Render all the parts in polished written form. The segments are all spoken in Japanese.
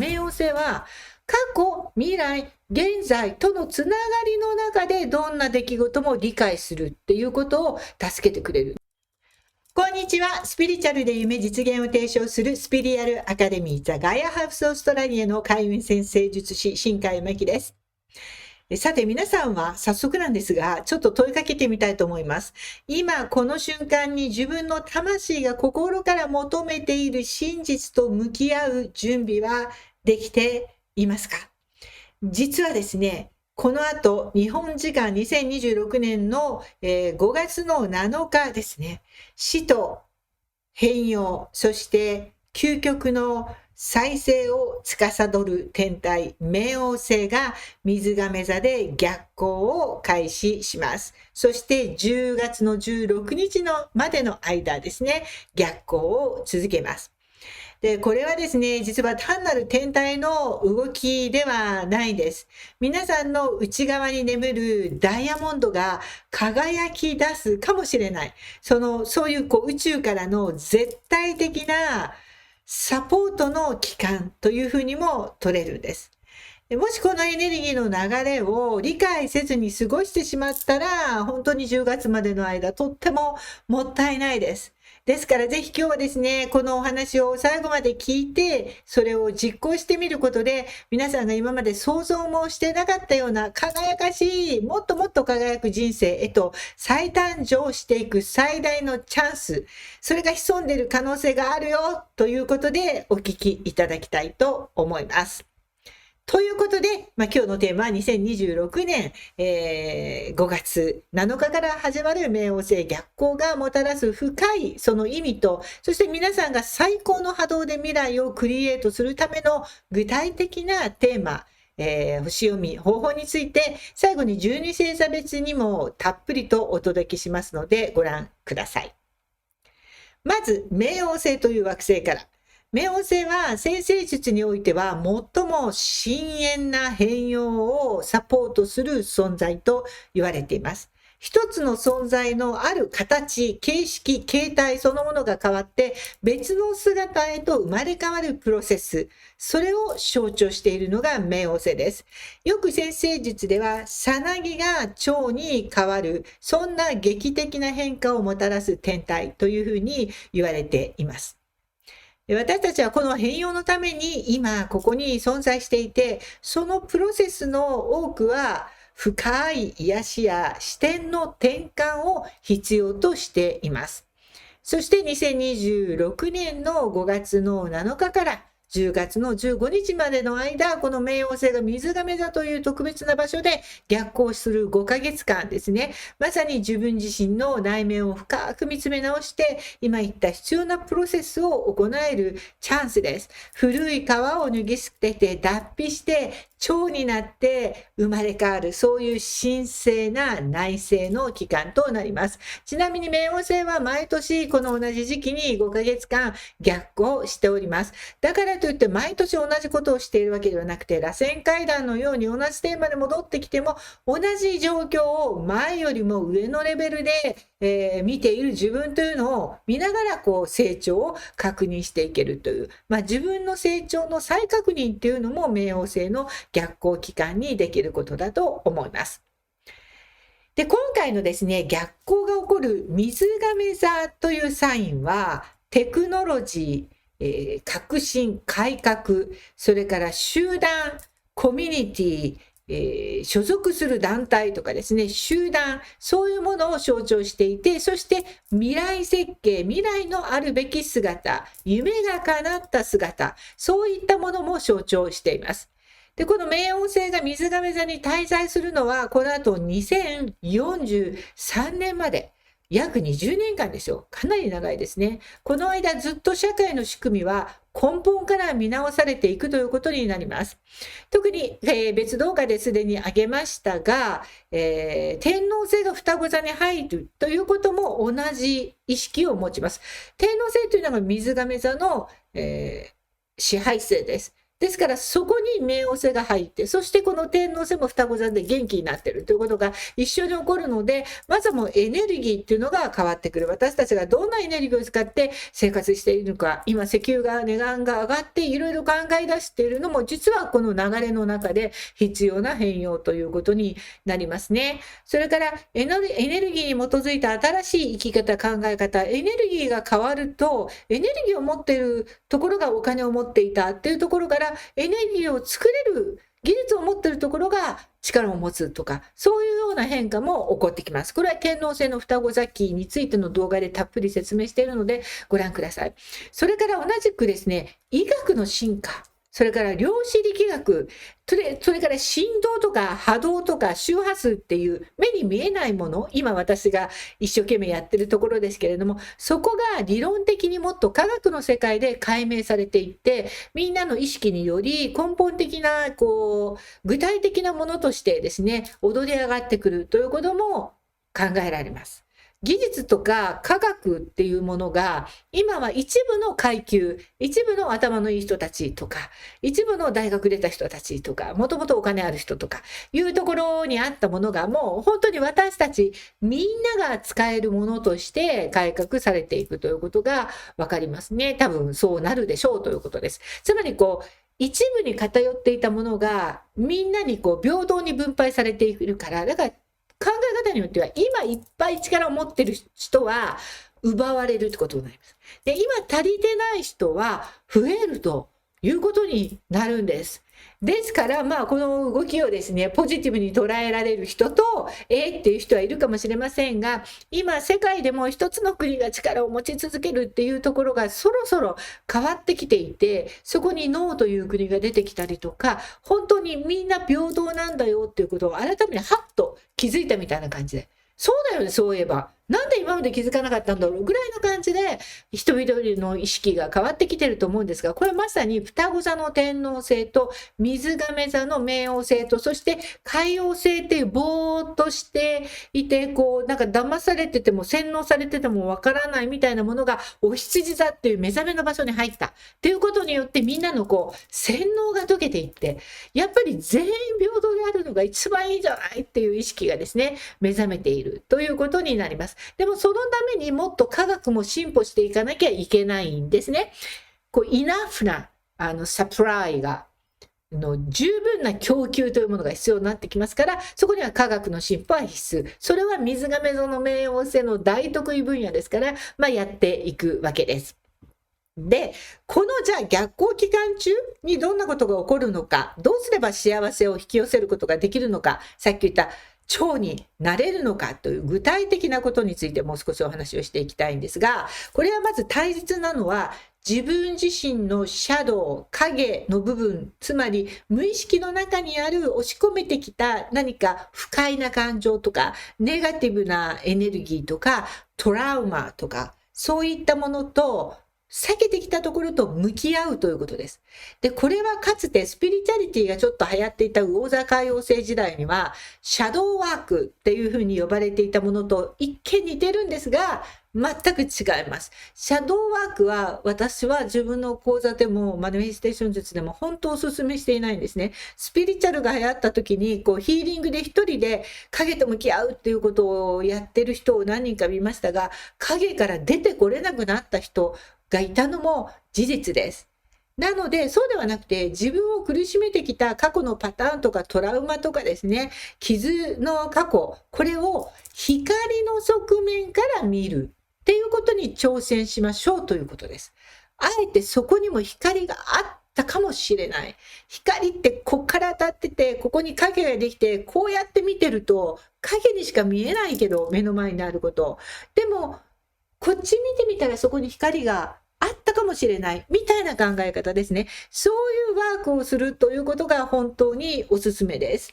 冥王星は過去、未来、現在とのつながりの中でどんな出来事も理解するっていうことを助けてくれる。こんにちは。スピリチュアルで夢実現を提唱するスピリアルアカデミーザガイアハウスオーストラリアの開運先生術師新海真希です。さて皆さんは早速なんですが、ちょっと問いかけてみたいと思います。今この瞬間に自分の魂が心から求めている真実と向き合う準備はできていますか？実はですね、この後、日本時間2026年の5月の7日ですね、死と変容、そして究極の再生を司る天体、冥王星が水亀座で逆行を開始します。そして10月の16日のまでの間ですね、逆行を続けます。で、これはですね、実は単なる天体の動きではないです。皆さんの内側に眠るダイヤモンドが輝き出すかもしれない。そういう宇宙からの絶対的なサポートの期間というふうにも取れるんです。もしこのエネルギーの流れを理解せずに過ごしてしまったら、本当に10月までの間、とってももったいないです。ですからぜひ今日はですね、このお話を最後まで聞いて、それを実行してみることで、皆さんが今まで想像もしてなかったような輝かしい、もっともっと輝く人生へと再誕生していく最大のチャンス、それが潜んでいる可能性があるよということでお聞きいただきたいと思います。ということで、今日のテーマは2026年、5月7日から始まる冥王星逆行がもたらす深いその意味と、そして皆さんが最高の波動で未来をクリエイトするための具体的なテーマ、星読み方法について最後に12星座別にもたっぷりとお届けしますのでご覧ください。まず冥王星という惑星から。冥王星は占星術においては最も深遠な変容をサポートする存在と言われています。一つの存在のある形、形式、形態そのものが変わって別の姿へと生まれ変わるプロセス、それを象徴しているのが冥王星です。よく占星術ではさなぎが蝶に変わる、そんな劇的な変化をもたらす天体というふうに言われています。私たちはこの変容のために今ここに存在していて、そのプロセスの多くは深い癒しや視点の転換を必要としています。そして2026年の5月の7日から10月の15日までの間、この冥王星が水亀座という特別な場所で逆行する5ヶ月間ですね。まさに自分自身の内面を深く見つめ直して、今言った必要なプロセスを行えるチャンスです。古い皮を脱ぎ捨てて脱皮して、蝶になって生まれ変わる、そういう神聖な内省の期間となります。ちなみに冥王星は毎年この同じ時期に5ヶ月間逆行しております。だからといって毎年同じことをしているわけではなくて、螺旋階段のように同じテーマで戻ってきても同じ状況を前よりも上のレベルで、見ている自分というのを見ながら成長を確認していけるという、自分の成長の再確認っていうのも冥王星の逆行期間にできることだと思います。で、今回のですね、逆行が起こる水亀座というサインは、テクノロジー、革新、改革、それから集団、コミュニティ、所属する団体とかですね、集団、そういうものを象徴していて、そして未来設計、未来のあるべき姿、夢が叶った姿、そういったものも象徴しています。で、この冥王星が水亀座に滞在するのは、この後2043年まで、約20年間ですよ。かなり長いですね。この間ずっと社会の仕組みは根本から見直されていくということになります。特に、別動画ですでに挙げましたが、天王星が双子座に入るということも同じ意識を持ちます。天王星というのが水亀座の、支配星です。ですからそこに冥王星が入って、そしてこの天王星も双子座で元気になっているということが一緒に起こるので、まずはもうエネルギーっていうのが変わってくる。私たちがどんなエネルギーを使って生活しているのか、今石油が値段が上がっていろいろ考え出しているのも、実はこの流れの中で必要な変容ということになりますね。それからエネルギーに基づいた新しい生き方、考え方、エネルギーが変わると、エネルギーを持っているところがお金を持っていたっていうところから、エネルギーを作れる技術を持っているところが力を持つとか、そういうような変化も起こってきます。これは天王星の双子座期についての動画でたっぷり説明しているのでご覧ください。それから同じくですね、医学の進化、それから量子力学、それから振動とか波動とか周波数っていう目に見えないもの、今私が一生懸命やってるところですけれども、そこが理論的にもっと科学の世界で解明されていって、みんなの意識により根本的な具体的なものとしてですね、踊り上がってくるということも考えられます。技術とか科学っていうものが今は一部の階級、一部の頭のいい人たちとか、一部の大学出た人たちとか、もともとお金ある人とかいうところにあったものが、もう本当に私たちみんなが使えるものとして改革されていくということがわかりますね。多分そうなるでしょうということです。つまり一部に偏っていたものがみんなに平等に分配されているから、だから考え方によっては今いっぱい力を持ってる人は奪われるってことになります。で、今足りてない人は増えるということになるんです。ですから、この動きをですね、ポジティブに捉えられる人と、っていう人はいるかもしれませんが、今世界でも一つの国が力を持ち続けるっていうところがそろそろ変わってきていて、そこにノーという国が出てきたりとか、本当にみんな平等なんだよっていうことを改めてハッと気づいたみたいな感じで、そうだよね、そういえば。なんで今まで気づかなかったんだろうぐらいの感じで、一人一人の意識が変わってきてると思うんですが、これはまさに双子座の天王星と水亀座の冥王星と、そして海王星っていうぼーっとしていて、なんか騙されてても洗脳されててもわからないみたいなものがお羊座っていう目覚めの場所に入ったっていうことによって、みんなの洗脳が解けていって、やっぱり全員平等であるのが一番いいじゃないっていう意識がですね、目覚めているということになります。でもそのためにもっと科学も進歩していかなきゃいけないんですね。イナフなサプライが十分な供給というものが必要になってきますから、そこには科学の進歩は必須。それは水亀座の冥王星の大得意分野ですから、やっていくわけです。で、じゃあ逆行期間中にどんなことが起こるのか、どうすれば幸せを引き寄せることができるのか、さっき言った蝶になれるのかという具体的なことについてもう少しお話をしていきたいんですが、これはまず大切なのは自分自身のシャドウ、影の部分、つまり無意識の中にある押し込めてきた何か不快な感情とかネガティブなエネルギーとかトラウマとかそういったものと避けてきたところと向き合うということです。で、これはかつてスピリチュアリティがちょっと流行っていた魚座海王星時代には、シャドーワークっていうふうに呼ばれていたものと一見似てるんですが、全く違います。シャドーワークは私は自分の講座でもマニフェステーション術でも本当お勧めしていないんですね。スピリチュアルが流行った時にヒーリングで一人で影と向き合うっていうことをやってる人を何人か見ましたが、影から出てこれなくなった人がいたのも事実です。なので、そうではなくて、自分を苦しめてきた過去のパターンとかトラウマとかですね、傷の過去、これを光の側面から見るっていうことに挑戦しましょうということです。あえてそこにも光があったかもしれない。光ってこっから当たってて、ここに影ができて、こうやって見てると影にしか見えないけど、目の前にあること。でも、こっち見てみたらそこに光があったかもしれないみたいな考え方ですね。そういうワークをするということが本当におすすめです。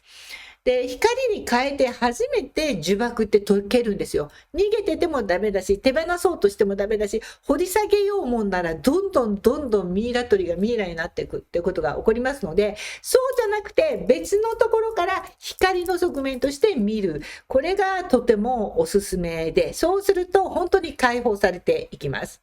で、光に変えて初めて呪縛って解けるんですよ。逃げててもダメだし、手放そうとしてもダメだし、掘り下げようもんならどんどんミイラ取りがミイラになっていくってことが起こりますので、そうじゃなくて別のところから光の側面として見る。これがとてもおすすめで、そうすると本当に解放されていきます。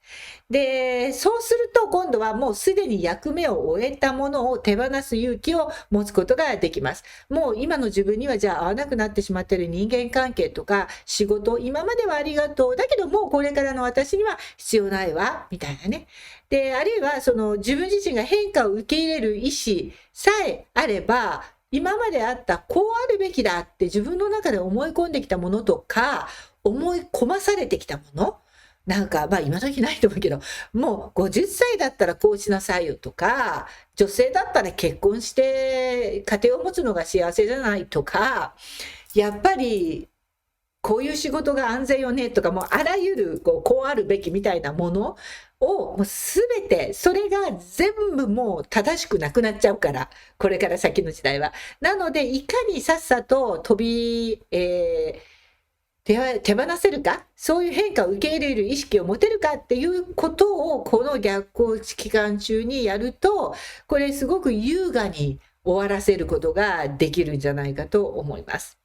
で、そうすると今度はもうすでに役目を終えたものを手放す勇気を持つことができます。もう今の自分にはじゃあ合わなくなってしまっている人間関係とか仕事、今まではありがとう。だけどもうこれからの私には必要ないわ、みたいなね。で、あるいはその自分自身が変化を受け入れる意思さえあれば、今まであったこうあるべきだって自分の中で思い込んできたものとか、思い込まされてきたもの、なんかまあ今時ないと思うけど、もう50歳だったらこうしなさいよとか、女性だったら結婚して家庭を持つのが幸せじゃないとか、やっぱりこういう仕事が安全よねとか、もうあらゆるこうあるべきみたいなものをもう全て、それが全部もう正しくなくなっちゃうから、これから先の時代は。なので、いかにさっさと手放せるか、そういう変化を受け入れる意識を持てるかっていうことを、この逆行期間中にやると、これすごく優雅に終わらせることができるんじゃないかと思います。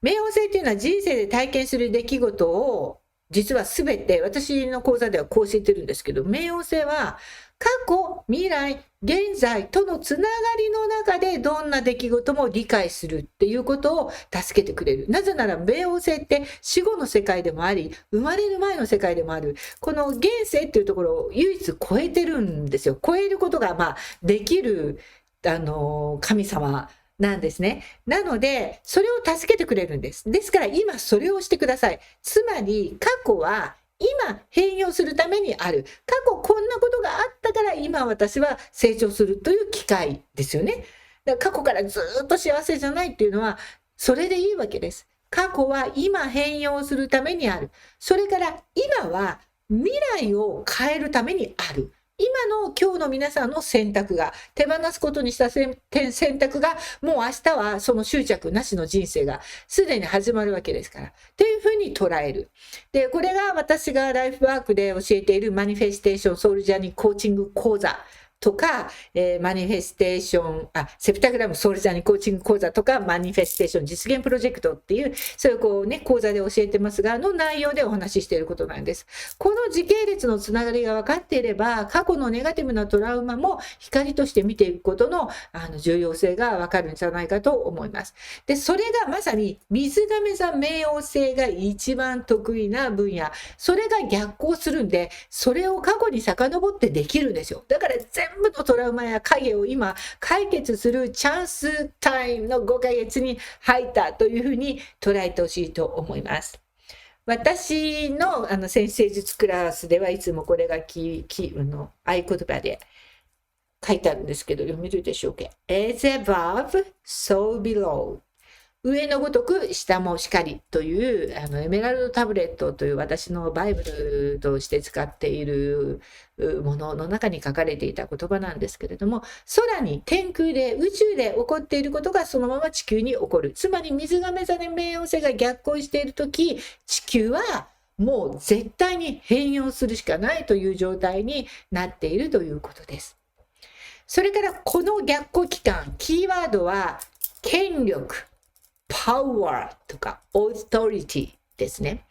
冥王星っていうのは人生で体験する出来事を、実は全て私の講座ではこう教えてるんですけど、冥王星は過去、未来、現在とのつながりの中でどんな出来事も理解するっていうことを助けてくれる。なぜなら冥王星って死後の世界でもあり、生まれる前の世界でもある。この現世っていうところを唯一超えてるんですよ。超えることができる神様なんですね。なので、それを助けてくれるんです。ですから今それをしてください。つまり過去は今変容するためにある。過去こんなことがあったから今私は成長するという機会ですよね。だから過去からずっと幸せじゃないっていうのはそれでいいわけです。過去は今変容するためにある。それから今は未来を変えるためにある。今日の皆さんの選択が、手放すことにした選択が、もう明日はその執着なしの人生がすでに始まるわけですから。というふうに捉える。で、これが私がライフワークで教えているマニフェステーションソウルジャーニーコーチング講座とか、マニフェステーション、セプタグラムソウルジャーニーコーチング講座とか、マニフェステーション実現プロジェクトっていう、そういう講座で教えてますが、の内容でお話ししていることなんです。この時系列のつながりが分かっていれば、過去のネガティブなトラウマも光として見ていくことの重要性が分かるんじゃないかと思います。で、それがまさに水亀座冥王星が一番得意な分野。それが逆行するんで、それを過去に遡ってできるんですよ。だから全部のトラウマや影を今解決するチャンスタイムの5ヶ月に入ったというふうに捉えてほしいと思います。私の先生術クラスではいつもこれが合言葉で書いてあるんですけど、読めるでしょうか。As above, so below。上のごとく下もしかりというエメラルドタブレットという私のバイブルとして使っているものの中に書かれていた言葉なんですけれども、空に天空で宇宙で起こっていることがそのまま地球に起こる。つまり水亀座で冥王星が逆行しているとき、地球はもう絶対に変容するしかないという状態になっているということです。それからこの逆行期間、キーワードは権力、パワーとかオートリティですね。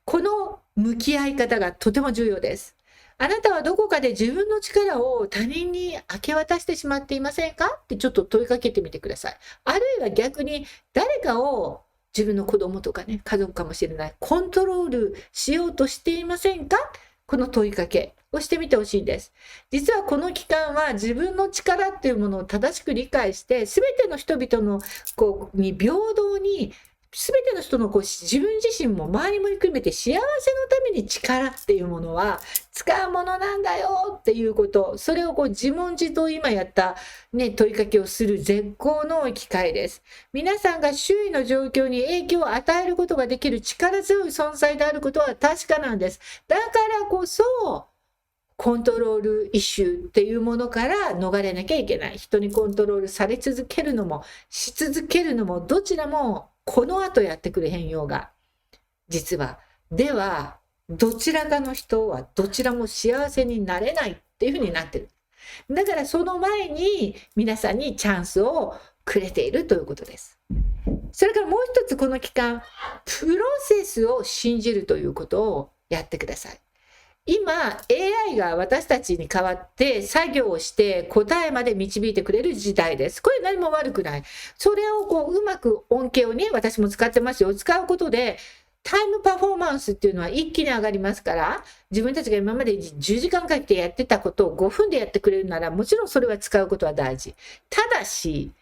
この向き合い方がとても重要です。あなたはどこかで自分の力を他人に明け渡してしまっていませんかってちょっと問いかけてみてください。あるいは逆に誰かを自分の子供とかね、家族かもしれない、コントロールしようとしていませんか？この問いかけをしてみてほしいんです。実はこの期間は自分の力っていうものを正しく理解して、すべての人々のに平等に、すべての人の自分自身も周りも含めて幸せのために力っていうものは使うものなんだよっていうこと、それを自問自答今やった、問いかけをする絶好の機会です。皆さんが周囲の状況に影響を与えることができる力強い存在であることは確かなんです。だからこそコントロールイシューっていうものから逃れなきゃいけない。人にコントロールされ続けるのもし続けるのもどちらもこの後やってくる変容が実はではどちらかの人はどちらも幸せになれないっていうふうになってる。だからその前に皆さんにチャンスをくれているということです。それからもう一つこの期間プロセスを信じるということをやってください。今 AI が私たちに代わって作業をして答えまで導いてくれる時代です。これ何も悪くない。それをうまく恩恵をね、私も使ってますよ。使うことでタイムパフォーマンスっていうのは一気に上がりますから、自分たちが今まで10時間かけてやってたことを5分でやってくれるなら、もちろんそれは使うことは大事。ただし、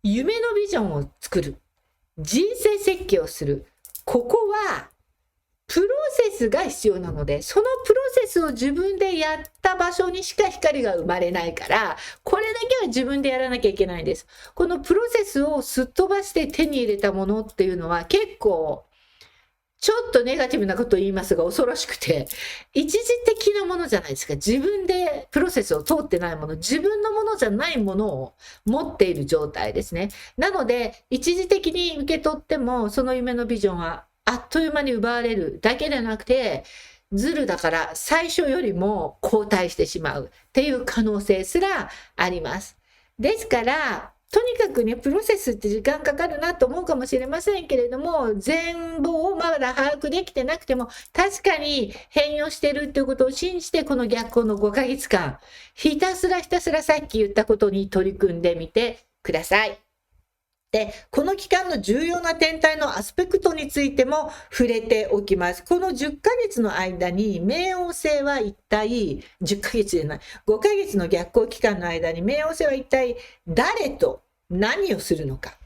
夢のビジョンを作る。人生設計をする。ここはプロセスが必要なので、そのプロセスを自分でやった場所にしか光が生まれないから、これだけは自分でやらなきゃいけないんです。このプロセスをすっ飛ばして手に入れたものっていうのは結構、ちょっとネガティブなことを言いますが恐ろしくて、一時的なものじゃないですか。自分でプロセスを通ってないもの、自分のものじゃないものを持っている状態ですね。なので、一時的に受け取っても、その夢のビジョンはあっという間に奪われるだけでなくて、ズルだから最初よりも後退してしまうっていう可能性すらあります。ですから、とにかくね、プロセスって時間かかるなと思うかもしれませんけれども、全貌をまだ把握できてなくても、確かに変容してるっていうことを信じて、この逆行の5ヶ月間、ひたすらさっき言ったことに取り組んでみてください。で、この期間の重要な天体のアスペクトについても触れておきます。この10ヶ月の間に冥王星は一体、10ヶ月じゃない、5ヶ月の逆行期間の間に冥王星は一体誰と何をするのか。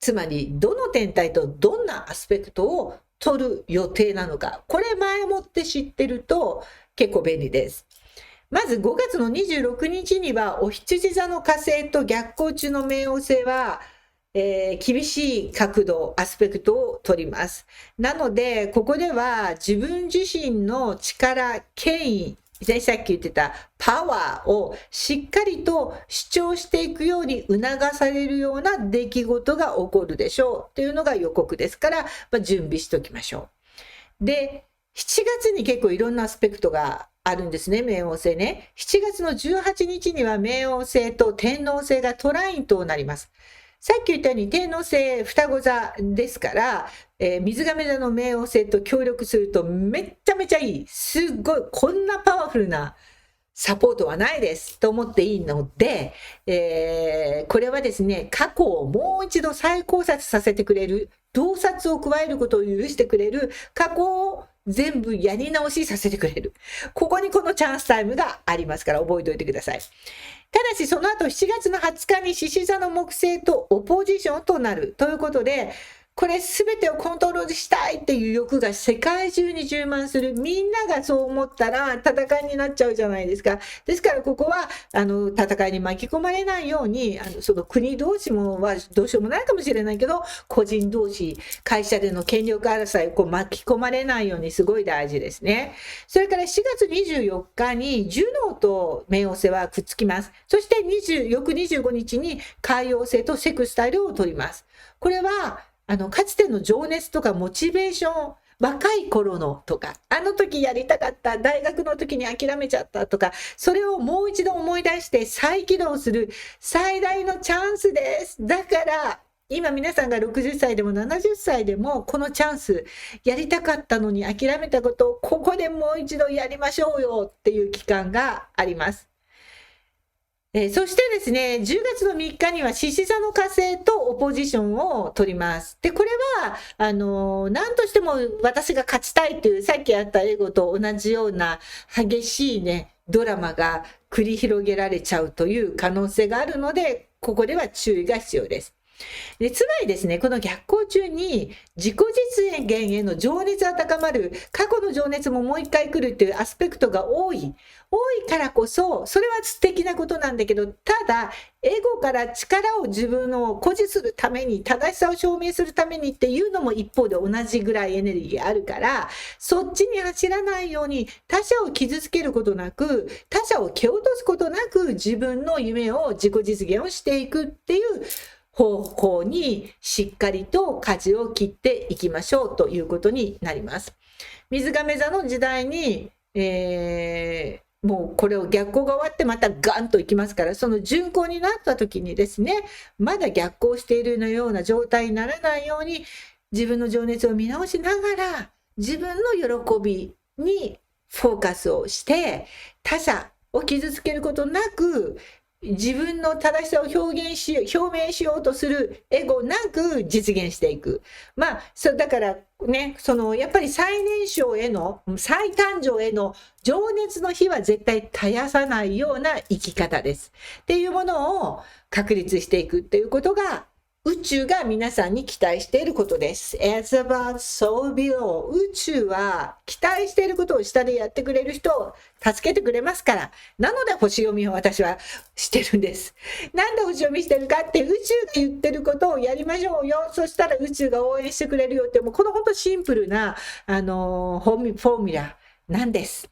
つまり、どの天体とどんなアスペクトを取る予定なのか。これ前もって知ってると結構便利です。まず5月の26日にはお羊座の火星と逆行中の冥王星は、厳しい角度、アスペクトを取ります。なので、ここでは自分自身の力、権威、さっき言ってたパワーをしっかりと主張していくように促されるような出来事が起こるでしょうっていうのが予告ですから、準備しておきましょう。で、7月に結構いろんなアスペクトがあるんですね、冥王星ね。7月の18日には冥王星と天王星がトラインとなります。さっき言ったように天王星双子座ですから、水亀座の冥王星と協力するとめっちゃめちゃいい。すっごい、こんなパワフルなサポートはないですと思っていいので、これはですね、過去をもう一度再考察させてくれる、洞察を加えることを許してくれる、過去を全部やり直しさせてくれる。ここにこのチャンスタイムがありますから覚えておいてください。ただしその後7月の20日に獅子座の木星とオポジションとなるということで、これ全てをコントロールしたいっていう欲が世界中に充満する。みんながそう思ったら戦いになっちゃうじゃないですか。ですからここは戦いに巻き込まれないように、その国同士もはどうしようもないかもしれないけど、個人同士、会社での権力争いを巻き込まれないようにすごい大事ですね。それから7月24日にジュノーと冥王星はくっつきます。そして翌25日に海王星とセクスタイルを取ります。これはかつての情熱とかモチベーション、若い頃のとか、あの時やりたかった、大学の時に諦めちゃったとか、それをもう一度思い出して再起動する最大のチャンスです。だから、今皆さんが60歳でも70歳でもこのチャンス、やりたかったのに諦めたことをここでもう一度やりましょうよっていう期間があります。そしてですね、10月の3日には獅子座の火星とオポジションを取ります。で、これは、何としても私が勝ちたいという、さっきあったエゴと同じような激しいね、ドラマが繰り広げられちゃうという可能性があるので、ここでは注意が必要です。で、つまりですね、この逆行中に自己実現への情熱が高まる、過去の情熱ももう一回来るっていうアスペクトが多いからこそ、それは素敵なことなんだけど、ただ、エゴから力を自分を誇示するために、正しさを証明するためにっていうのも一方で同じぐらいエネルギーがあるから、そっちに走らないように、他者を傷つけることなく、他者を蹴落とすことなく、自分の夢を自己実現をしていくっていう方向にしっかりと舵を切っていきましょうということになります。水亀座の時代に、もうこれを逆行が終わってまたガンといきますから、その巡行になった時にですね、まだ逆行しているような状態にならないように、自分の情熱を見直しながら、自分の喜びにフォーカスをして他者を傷つけることなく自分の正しさを表明しようとするエゴなく実現していく。だからね、やっぱり最年少への、再誕生への情熱の火は絶対絶やさないような生き方です。っていうものを確立していくっていうことが、宇宙が皆さんに期待していることです。As above, so below. 宇宙は期待していることを下でやってくれる人を助けてくれますから。なので星読みを私はしてるんです。なんで星読みしてるかって宇宙が言ってることをやりましょうよ。そしたら宇宙が応援してくれるよって、もうこの本当シンプルな、フォーミュラなんです。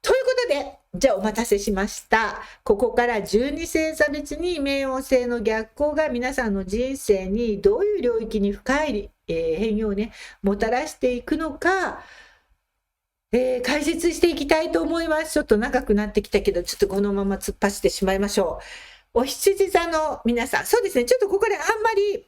ということで、じゃあお待たせしました。ここから12星座別に冥王星の逆行が皆さんの人生にどういう領域に深い変容をね、もたらしていくのか、解説していきたいと思います。ちょっと長くなってきたけど、ちょっとこのまま突っ走ってしまいましょう。お羊座の皆さん、そうですね、ちょっとここであんまり、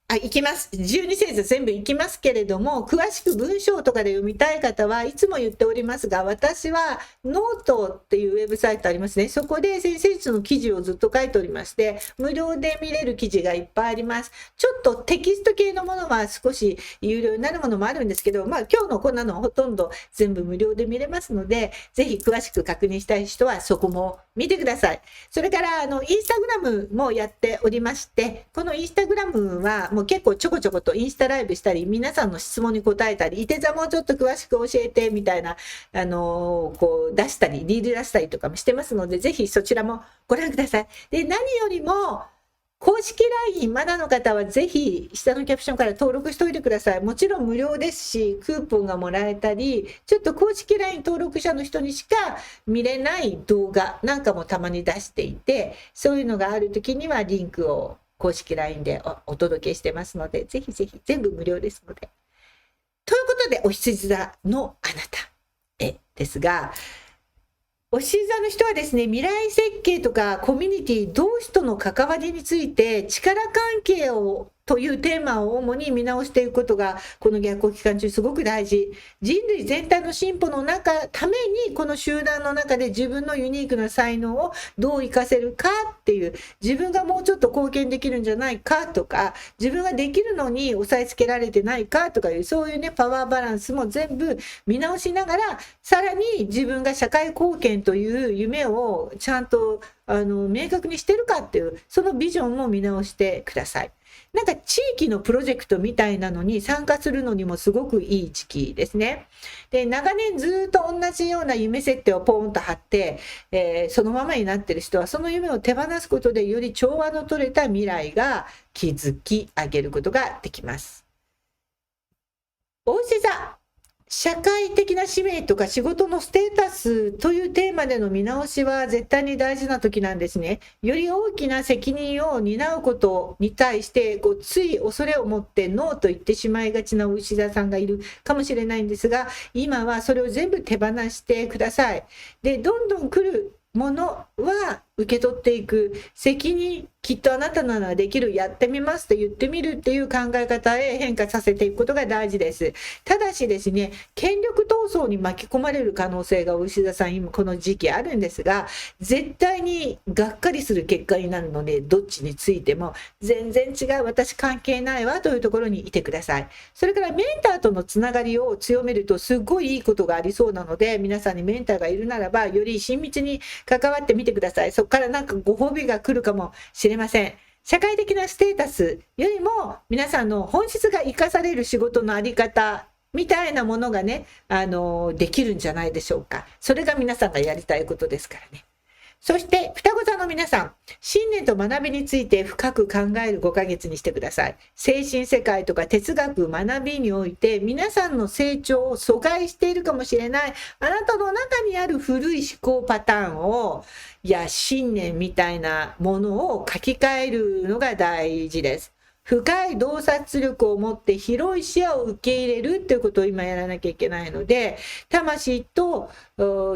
行きます。12星座全部行きますけれども、詳しく文章とかで読みたい方はいつも言っておりますが、私はノートっていうウェブサイトありますね。そこで先生術の記事をずっと書いておりまして、無料で見れる記事がいっぱいあります。ちょっとテキスト系のものは少し有料になるものもあるんですけど、今日のこんなのほとんど全部無料で見れますので、ぜひ詳しく確認したい人はそこも見てください。それからインスタグラムもやっておりまして、このインスタグラムはもう結構ちょこちょことインスタライブしたり、皆さんの質問に答えたり、いて座もちょっと詳しく教えてみたいな、こう出したり、リール出したりとかもしてますので、ぜひそちらもご覧ください。で、何よりも、公式 LINE まだの方はぜひ下のキャプションから登録しておいてください。もちろん無料ですし、クーポンがもらえたり、ちょっと公式 LINE 登録者の人にしか見れない動画なんかもたまに出していて、そういうのがある時にはリンクを公式 LINE でお届けしてますので、ぜひぜひ全部無料ですので。ということで、お羊座のあなたですが、お羊座の人はですね、未来設計とかコミュニティ、同士との関わりについて力関係をというテーマを主に見直していくことがこの逆行期間中すごく大事。人類全体の進歩のためにこの集団の中で自分のユニークな才能をどう活かせるかっていう、自分がもうちょっと貢献できるんじゃないかとか、自分ができるのに押さえつけられてないかとかいう、そういうねパワーバランスも全部見直しながら、さらに自分が社会貢献という夢をちゃんと明確にしてるかっていう、そのビジョンも見直してください。なんか地域のプロジェクトみたいなのに参加するのにもすごくいい時期ですね。で、長年ずっと同じような夢設定をポーンと貼って、そのままになってる人はその夢を手放すことでより調和の取れた未来が築き上げることができます。お牛座、社会的な使命とか仕事のステータスというテーマでの見直しは絶対に大事な時なんですね。より大きな責任を担うことに対してつい恐れを持ってノーと言ってしまいがちなお牛座さんがいるかもしれないんですが、今はそれを全部手放してください。で、どんどん来るものは受け取っていく。責任、きっとあなたならできる、やってみますと言ってみるっていう考え方へ変化させていくことが大事です。ただしですね、権力闘争に巻き込まれる可能性が牛田さん今この時期あるんですが、絶対にがっかりする結果になるので、どっちについても全然違う、私関係ないわというところにいてください。それからメンターとのつながりを強めるとすごいいいことがありそうなので、皆さんにメンターがいるならばより親密に関わってみてください。そこからなんかご褒美が来るかもしれません。社会的なステータスよりも皆さんの本質が生かされる仕事のあり方みたいなものがね、できるんじゃないでしょうか。それが皆さんがやりたいことですからね。そして双子座の皆さん、信念と学びについて深く考える5ヶ月にしてください。精神世界とか哲学、学びにおいて皆さんの成長を阻害しているかもしれないあなたの中にある古い思考パターンを信念みたいなものを書き換えるのが大事です。深い洞察力を持って広い視野を受け入れるということを今やらなきゃいけないので、魂と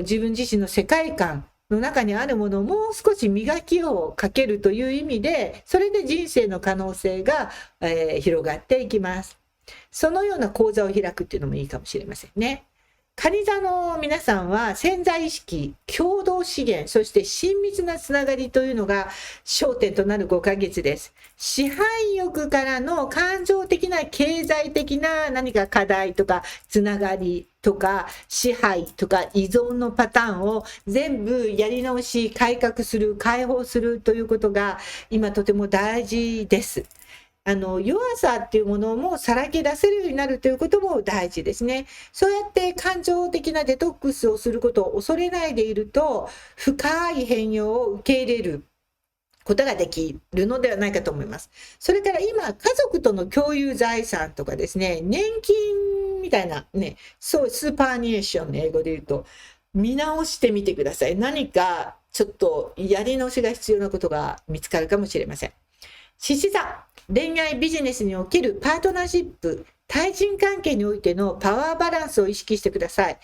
自分自身の世界観の中にあるものをもう少し磨きをかけるという意味で、それで人生の可能性が、広がっていきます。そのような講座を開くっていうのもいいかもしれませんね。蟹座の皆さんは潜在意識、共同資源、そして親密なつながりというのが焦点となる5ヶ月です。支配欲からの感情的な経済的な何か課題とかつながりとか支配とか依存のパターンを全部やり直し、改革する、解放するということが今とても大事です。弱さっていうものもさらけ出せるようになるということも大事ですね。そうやって感情的なデトックスをすることを恐れないでいると、深い変容を受け入れることができるのではないかと思います。それから今、家族との共有財産とかですね、年金みたいなね、そうスーパーニエーションの英語で言うと、見直してみてください。何かちょっとやり直しが必要なことが見つかるかもしれません。獅子座、恋愛ビジネスにおけるパートナーシップ、対人関係においてのパワーバランスを意識してください。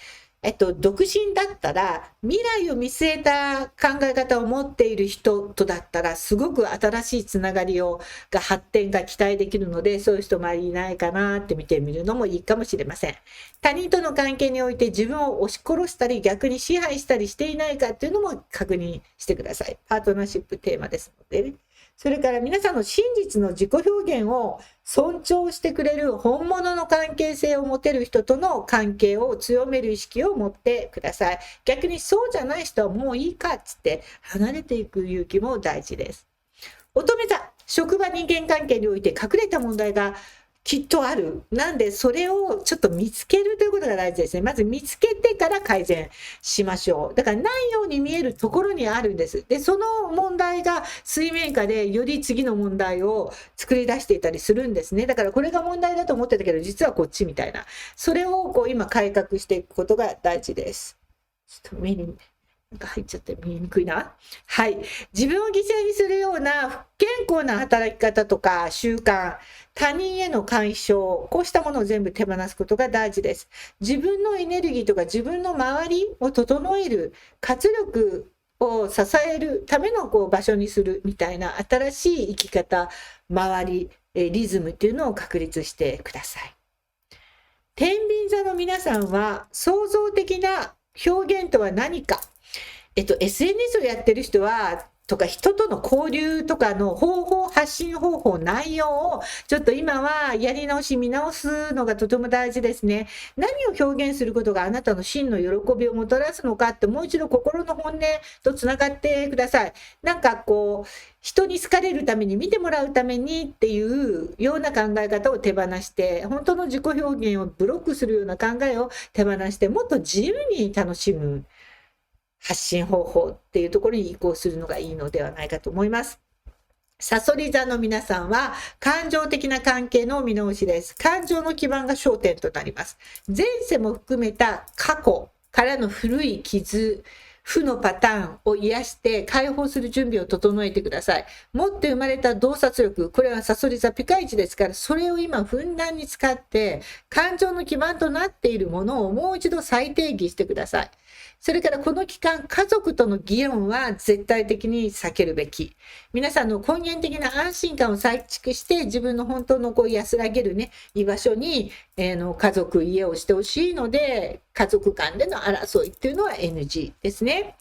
独身だったら未来を見据えた考え方を持っている人とだったらすごく新しいつながりが発展が期待できるので、そういう人もいないかなって見てみるのもいいかもしれません。他人との関係において自分を押し殺したり逆に支配したりしていないかっていうのも確認してください。パートナーシップテーマですのでね。それから皆さんの真実の自己表現を尊重してくれる本物の関係性を持てる人との関係を強める意識を持ってください。逆にそうじゃない人はもういいかっつって離れていく勇気も大事です。乙女座、職場人間関係において隠れた問題がきっとある。なんでそれをちょっと見つけるということが大事ですね。まず見つけてから改善しましょう。だからないように見えるところにあるんです。で、その問題が水面下でより次の問題を作り出していたりするんですね。だからこれが問題だと思ってたけど実はこっちみたいな。それを今改革していくことが大事です。ちょっと目になんか入っちゃって見えにくいな。はい。自分を犠牲にするような不健康な働き方とか習慣、他人への干渉、こうしたものを全部手放すことが大事です。自分のエネルギーとか自分の周りを整える、活力を支えるための場所にするみたいな新しい生き方、周り、リズムっていうのを確立してください。天秤座の皆さんは創造的な表現とは何か。SNS をやってる人はとか人との交流とかの方法、発信方法、内容をちょっと今はやり直し見直すのがとても大事ですね。何を表現することがあなたの真の喜びをもたらすのかってもう一度心の本音とつながってください。なんか人に好かれるために見てもらうためにっていうような考え方を手放して本当の自己表現をブロックするような考えを手放してもっと自由に楽しむ発信方法っていうところに移行するのがいいのではないかと思います。さそり座の皆さんは感情的な関係の見直しです。感情の基盤が焦点となります。前世も含めた過去からの古い傷、負のパターンを癒して解放する準備を整えてください。持って生まれた洞察力、これはさそり座ピカイチですから、それを今ふんだんに使って感情の基盤となっているものをもう一度再定義してください。それからこの期間、家族との議論は絶対的に避けるべき。皆さんの根源的な安心感を再築して自分の本当の安らげるね、居場所に、家族、家をしてほしいので、家族間での争いっていうのは NG ですね。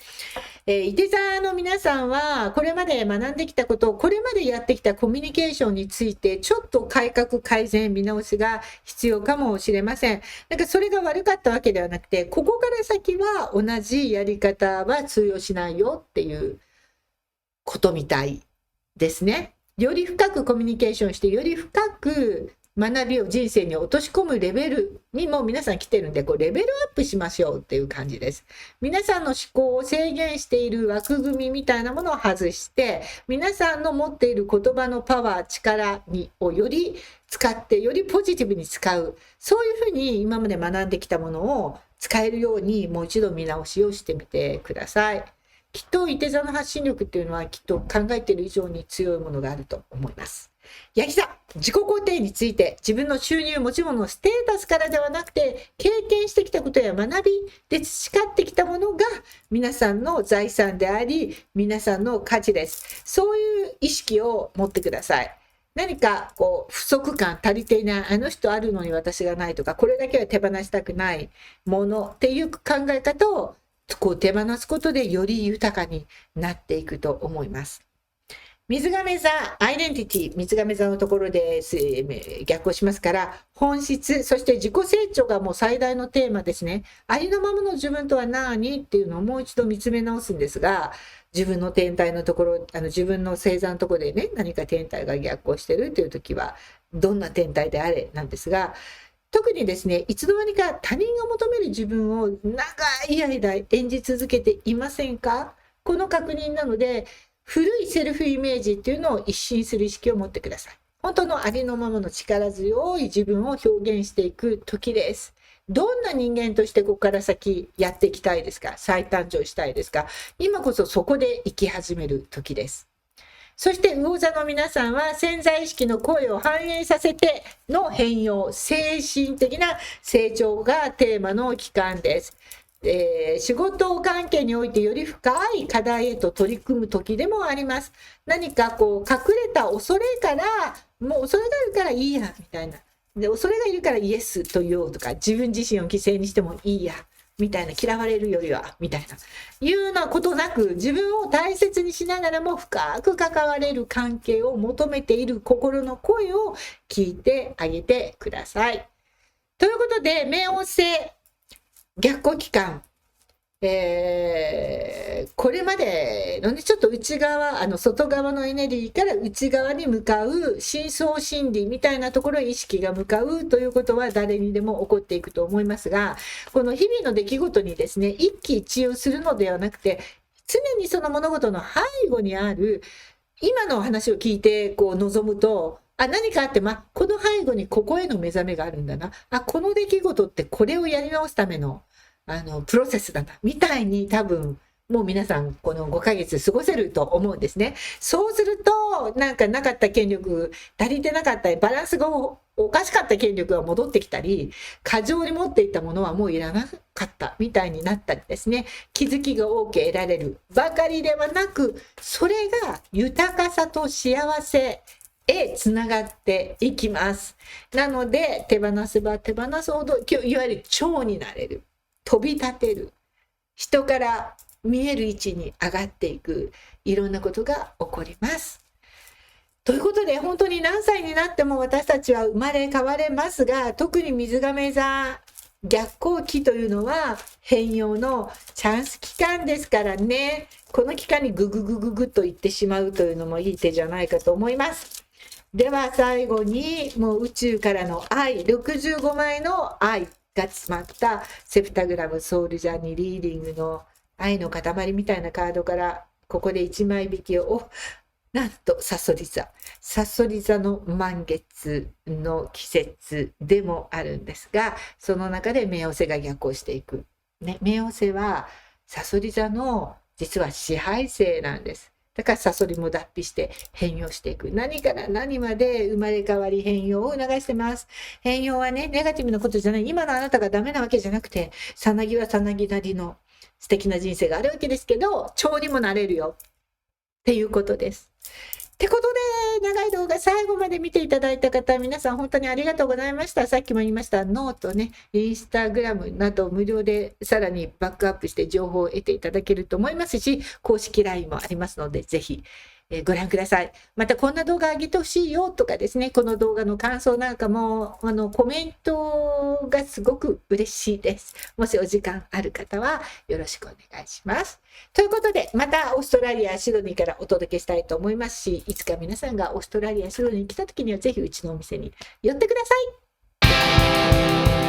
いて座の皆さんはこれまで学んできたことをこれまでやってきたコミュニケーションについてちょっと改革改善見直しが必要かもしれません。なんかそれが悪かったわけではなくてここから先は同じやり方は通用しないよっていうことみたいですね。より深くコミュニケーションしてより深く学びを人生に落とし込むレベルにも皆さん来てるんで、レベルアップしましょうっていう感じです。皆さんの思考を制限している枠組みみたいなものを外して、皆さんの持っている言葉のパワー、力をより使って、よりポジティブに使う。そういうふうに今まで学んできたものを使えるようにもう一度見直しをしてみてください。きっといて座の発信力っていうのはきっと考えている以上に強いものがあると思います。ヤギ座、自己肯定について自分の収入、持ち物、ステータスからではなくて経験してきたことや学びで培ってきたものが皆さんの財産であり皆さんの価値です。そういう意識を持ってください。何かこう不足感足りていない、あの人あるのに私がないとか、これだけは手放したくないものっていう考え方をこう手放すことでより豊かになっていくと思います。水亀座、アイデンティティ、水亀座のところで逆行しますから、本質、そして自己成長がもう最大のテーマですね。ありのままの自分とは何っていうのをもう一度見つめ直すんですが、自分の天体のところ、自分の星座のところでね、何か天体が逆行してるという時は、どんな天体であれなんですが、特にですね、いつの間にか他人が求める自分を長い間演じ続けていませんか？この確認なので、古いセルフイメージっていうのを一新する意識を持ってください。本当のありのままの力強い自分を表現していく時です。どんな人間としてここから先やっていきたいですか？再誕生したいですか？今こそそこで生き始める時です。そして魚座の皆さんは潜在意識の声を反映させての変容、精神的な成長がテーマの期間です。仕事関係においてより深い課題へと取り組む時でもあります。何かこう隠れた恐れから、もう恐れがあるからいいやみたいな。で、恐れがいるからイエスと言おうとか、自分自身を犠牲にしてもいいやみたいな、嫌われるよりはみたいな、いうようなことなく、自分を大切にしながらも深く関われる関係を求めている心の声を聞いてあげてください。ということで、冥王星逆行期間、これまでのね、ちょっと内側、外側のエネルギーから内側に向かう深層心理みたいなところへ意識が向かうということは誰にでも起こっていくと思いますが、この日々の出来事にですね、一喜一憂するのではなくて、常にその物事の背後にある、今の話を聞いてこう望むと、何かあって、この背後にここへの目覚めがあるんだな。この出来事ってこれをやり直すためのプロセスだな、みたいに多分、もう皆さんこの5ヶ月過ごせると思うんですね。そうすると、なんかなかった権力、足りてなかった、バランスがおかしかった権力が戻ってきたり、過剰に持っていたものはもういらなかったみたいになったりですね、気づきが多く得られるばかりではなく、それが豊かさと幸せへつながっていきます。なので、手放せば手放すほど、いわゆる蝶になれる。飛び立てる、人から見える位置に上がっていく、いろんなことが起こります。ということで、本当に何歳になっても私たちは生まれ変われますが、特に水亀座逆行期というのは変容のチャンス期間ですからね、この期間にグググググと言ってしまうというのもいい手じゃないかと思います。では最後に、もう宇宙からの愛、65枚の愛が詰まったセプタグラムソウルジャーニーリーディングの愛の塊みたいなカードから、ここで1枚引きを、なんとサソリ座。サソリ座の満月の季節でもあるんですが、その中で冥王星が逆行していく。ね、冥王星はサソリ座の実は支配星なんです。だからサソリも脱皮して変容していく。何から何まで生まれ変わり変容を促してます。変容はね、ネガティブなことじゃない。今のあなたがダメなわけじゃなくて、さなぎはさなぎなりの素敵な人生があるわけですけど、蝶にもなれるよっていうことです。ってことで、長い動画最後まで見ていただいた方、皆さん本当にありがとうございました。さっきも言いました、ノートね、インスタグラムなど無料でさらにバックアップして情報を得ていただけると思いますし、公式 LINE もありますので、ぜひご覧ください。またこんな動画上げてほしいよとかですね、この動画の感想なんかもコメントがすごく嬉しいです。もしお時間ある方はよろしくお願いします。ということで、またオーストラリアシドニーからお届けしたいと思いますし、いつか皆さんがオーストラリアシドニーに来た時にはぜひうちのお店に寄ってください。